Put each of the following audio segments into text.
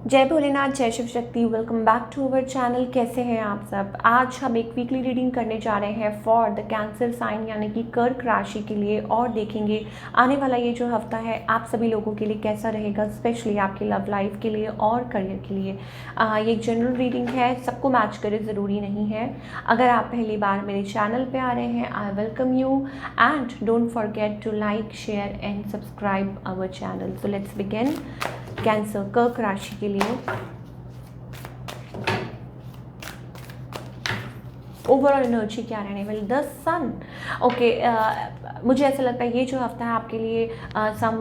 जय भोलेनाथ, जय Shiv Shakti. Welcome back to our channel. कैसे हैं आप सब। आज हम एक वीकली रीडिंग करने जा रहे हैं फॉर द कैंसर साइन यानी कि कर्क राशि के लिए, और देखेंगे आने वाला ये जो हफ्ता है आप सभी लोगों के लिए कैसा रहेगा, स्पेशली आपकी लव लाइफ के लिए और करियर के लिए। ये एक जनरल रीडिंग है, सबको मैच करे ज़रूरी नहीं है। अगर आप पहली बार मेरे चैनल पर आ रहे हैं, I welcome you and don't forget to like, share and subscribe our channel. So let's begin. Cancer कर्क राशि के लिए ओवरऑल एनर्जी क्या रहने वाली। The sun. ओके, मुझे ऐसा लगता है ये जो हफ्ता है आपके लिए some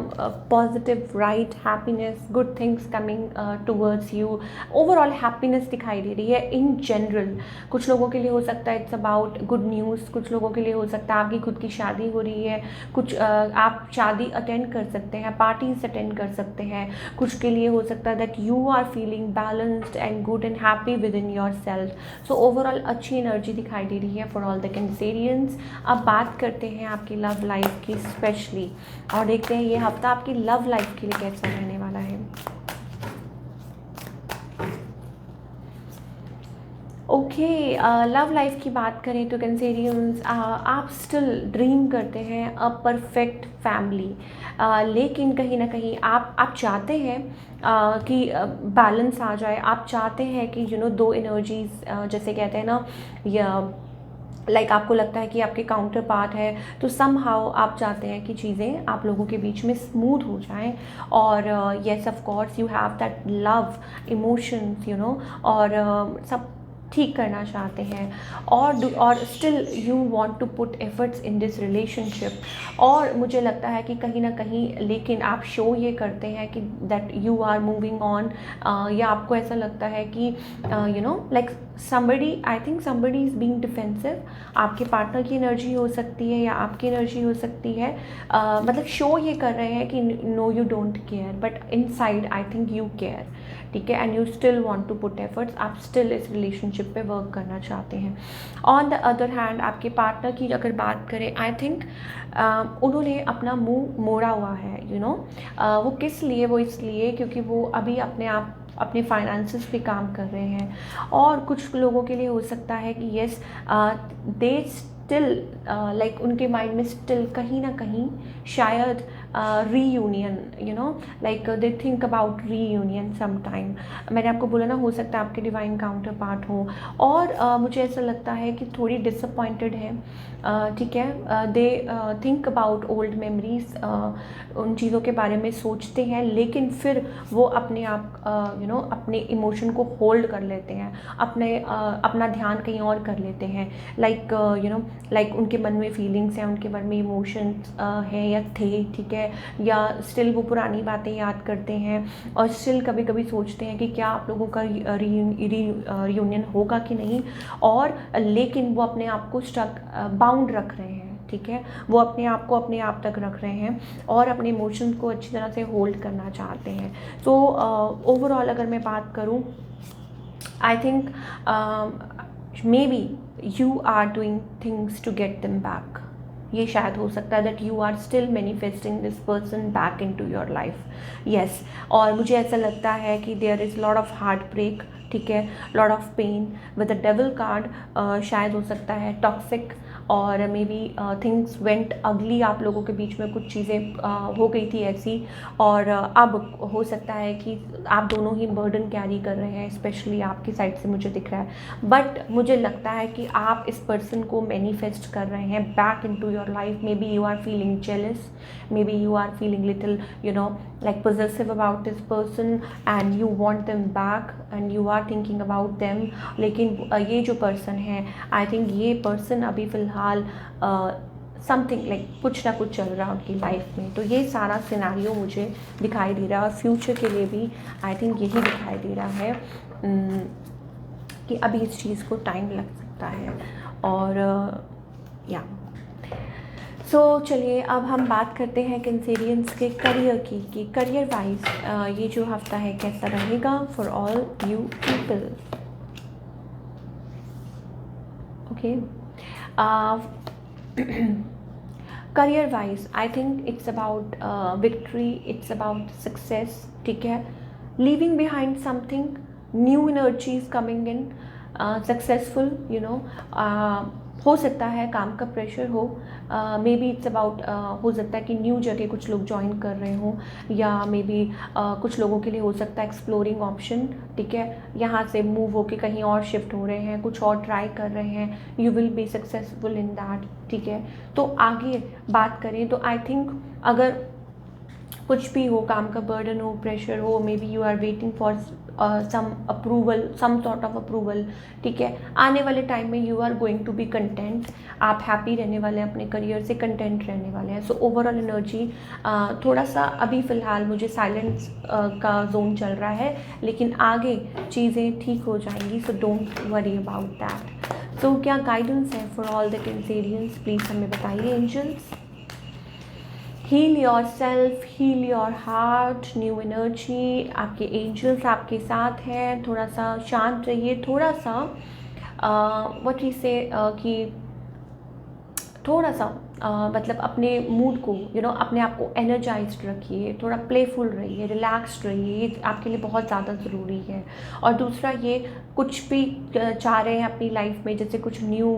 positive right happiness, good things coming towards you. Overall happiness दिखाई दे रही है इन जनरल। कुछ लोगों के लिए हो सकता है इट्स अबाउट गुड न्यूज़, कुछ लोगों के लिए हो सकता है आपकी खुद की शादी हो रही है, कुछ आप शादी अटेंड कर सकते हैं, पार्टीज अटेंड कर सकते हैं। कुछ के लिए हो सकता है that you are feeling balanced and good and happy within yourself. So overall अच्छी एनर्जी दिखाई दे रही है फॉर ऑल द कैंसेरियंस। अब बात करते हैं आपकी लव लाइफ की स्पेशली, और देखते हैं ये हफ्ता आपकी लव लाइफ के लिए कैसा रहने वाला है। ओके, लव लाइफ की बात करें तो कैंसेरियंस, आप स्टिल ड्रीम करते हैं अ परफेक्ट फैमिली, लेकिन कहीं ना कहीं आप चाहते हैं कि बैलेंस आ जाए। आप चाहते हैं कि दो एनर्जीज, जैसे कहते हैं ना, या आपको लगता है कि आपके काउंटर पार्ट है, तो सम हाउ आप चाहते हैं कि चीज़ें आप लोगों के बीच में स्मूथ हो जाएं। और yes of course you have that love emotions, और सब ठीक करना चाहते हैं, और still you want to put efforts in this relationship. और मुझे लगता है कि कहीं ना कहीं लेकिन आप शो ये करते हैं कि that you are moving on, या आपको ऐसा लगता है कि like somebody, I think somebody is being defensive। आपके पार्टनर की एनर्जी हो सकती है या आपकी एनर्जी हो सकती है, मतलब शो ये कर रहे हैं कि no you don't care, but inside I think you care, ठीक है, and you still want to put efforts. आप स्टिल इस रिलेशनशिप पे वर्क करना चाहते हैं। ऑन द अदर हैंड आपके पार्टनर की अगर बात करें, आई थिंक उन्होंने अपना मुंह मोड़ा हुआ है, वो किस लिए, वो इसलिए क्योंकि वो अभी अपने फाइनेंसेस पे काम कर रहे हैं। और कुछ लोगों के लिए हो सकता है कि येस, दे स्टिल लाइक उनके माइंड में स्टिल कहीं ना कहीं शायद reunion, like they think about reunion some time. मैंने आपको बोला ना, हो सकता है आपके डिवाइन काउंटर पार्ट हो, और मुझे ऐसा लगता है कि थोड़ी डिसअपॉइंटेड है, ठीक है। दे थिंक अबाउट ओल्ड मेमोरीज, उन चीज़ों के बारे में सोचते हैं, लेकिन फिर वो अपने आप अपने इमोशन को होल्ड कर लेते हैं, अपना ध्यान कहीं और कर लेते हैं। लाइक उनके मन में फीलिंग्स हैं, उनके मन में इमोशंस हैं या थे, ठीक है, या स्टिल वो पुरानी बातें याद करते हैं, और स्टिल कभी कभी सोचते हैं कि क्या आप लोगों का रियूनियन होगा कि नहीं। और लेकिन वो अपने आप को स्टक बाउंड रख रहे हैं, ठीक है, वो अपने आप को अपने आप तक रख रहे हैं और अपने इमोशंस को अच्छी तरह से होल्ड करना चाहते हैं। तो ओवरऑल अगर मैं बात करूं, I think may B you are doing things to get them back. ये शायद हो सकता है that you are still manifesting this person back into your life. Yes, और मुझे ऐसा लगता है कि there is lot of heartbreak, ठीक है, lot of pain with the devil card. शायद हो सकता है टॉक्सिक, और मे बी थिंग्स वेंट अगली, आप लोगों के बीच में कुछ चीज़ें हो गई थी ऐसी, और अब हो सकता है कि आप दोनों ही बर्डन कैरी कर रहे हैं, स्पेशली आपकी साइड से मुझे दिख रहा है। बट मुझे लगता है कि आप इस पर्सन को मैनिफेस्ट कर रहे हैं back into your life. May be you are feeling jealous, may be you are feeling little like possessive about this person and you want them back and you are thinking about them। लेकिन ये जो person है, I think ये person अभी फ़िलहाल something like कुछ ना कुछ चल रहा है उनकी लाइफ में। तो ये सारा सिनेरियो मुझे दिखाई दे रहा है, और फ्यूचर के लिए भी आई थिंक यही दिखाई दे रहा है कि अभी इस चीज़ को टाइम लग सकता है। और या सो चलिए अब हम बात करते हैं कैंसेरियंस के करियर की, कि करियर वाइज ये जो हफ्ता है कैसा रहेगा for all you people. Okay, career wise I think it's about victory, it's about success, ठीक है। leaving behind something, new energies coming in, successful हो सकता है काम का प्रेशर हो, मे बी इट्स अबाउट, हो सकता है कि न्यू जगह कुछ लोग ज्वाइन कर रहे हों, या मे बी कुछ लोगों के लिए हो सकता है एक्सप्लोरिंग ऑप्शन, ठीक है, यहाँ से मूव होके कहीं और शिफ्ट हो रहे हैं, कुछ और ट्राई कर रहे हैं, you will be successful in that, ठीक है। तो आगे बात करें तो आई थिंक अगर कुछ भी हो, काम का बर्डन हो, प्रेशर हो, may be you are waiting for some approval, some sort of approval, ठीक है, आने वाले टाइम में you are going to be content, आप हैप्पी रहने वाले हैं, अपने करियर से कंटेंट रहने वाले हैं। सो ओवरऑल एनर्जी थोड़ा सा अभी फ़िलहाल मुझे साइलेंस का जोन चल रहा है, लेकिन आगे चीज़ें ठीक हो जाएंगी, so don't worry about that. तो क्या गाइडेंस है for all the cancerians, please हमें बताइए angels. Heal yourself, heal your heart, new energy, आपके एंजल्स आपके साथ हैं, थोड़ा सा शांत रहिए, थोड़ा सा व्हाट वी से कि थोड़ा सा मतलब अपने मूड को अपने आप को एनर्जाइज्ड रखिए, थोड़ा प्लेफुल रहिए, रिलैक्स्ड रहिए, ये आपके लिए बहुत ज़्यादा ज़रूरी है। और दूसरा ये कुछ भी चाह रहे हैं अपनी लाइफ में, जैसे कुछ new,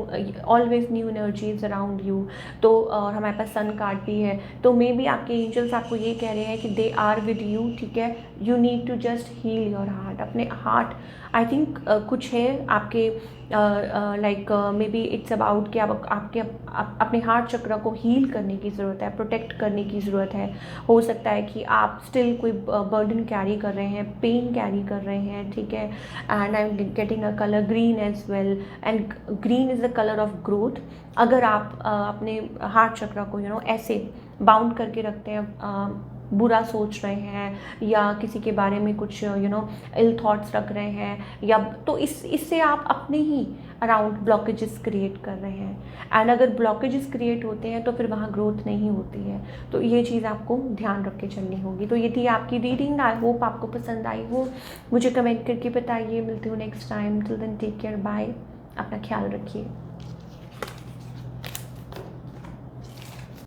always new energies around you, तो और हमारे पास सन कार्ड भी है, तो मे बी आपके एंजल्स आपको ये कह रहे हैं कि दे आर विद यू, ठीक है, you need to just heal your heart, अपने हार्ट, आई थिंक कुछ है आपके like maybe it's about कि आपके अपने हार्ट चक्र को हील करने की ज़रूरत है, प्रोटेक्ट करने की ज़रूरत है। हो सकता है कि आप स्टिल कोई बर्डन कैरी कर रहे हैं, पेन कैरी कर रहे हैं, ठीक है, and I am getting a colour green as well, and green is the colour of growth. अगर आप अपने हार्ट चक्र को ऐसे बाउंड करके रखते हैं, बुरा सोच रहे हैं, या किसी के बारे में कुछ इल थॉट्स रख रहे हैं, या तो इससे आप अपने ही अराउंड ब्लॉकेजेस क्रिएट कर रहे हैं, एंड अगर ब्लॉकेजेस क्रिएट होते हैं तो फिर वहाँ ग्रोथ नहीं होती है। तो ये चीज़ आपको ध्यान रख के चलनी होगी। तो ये थी आपकी रीडिंग, आई होप आपको पसंद आई हो, मुझे कमेंट करके बताइए। मिलती हूँ next time, till then take care, bye, अपना ख्याल रखिए।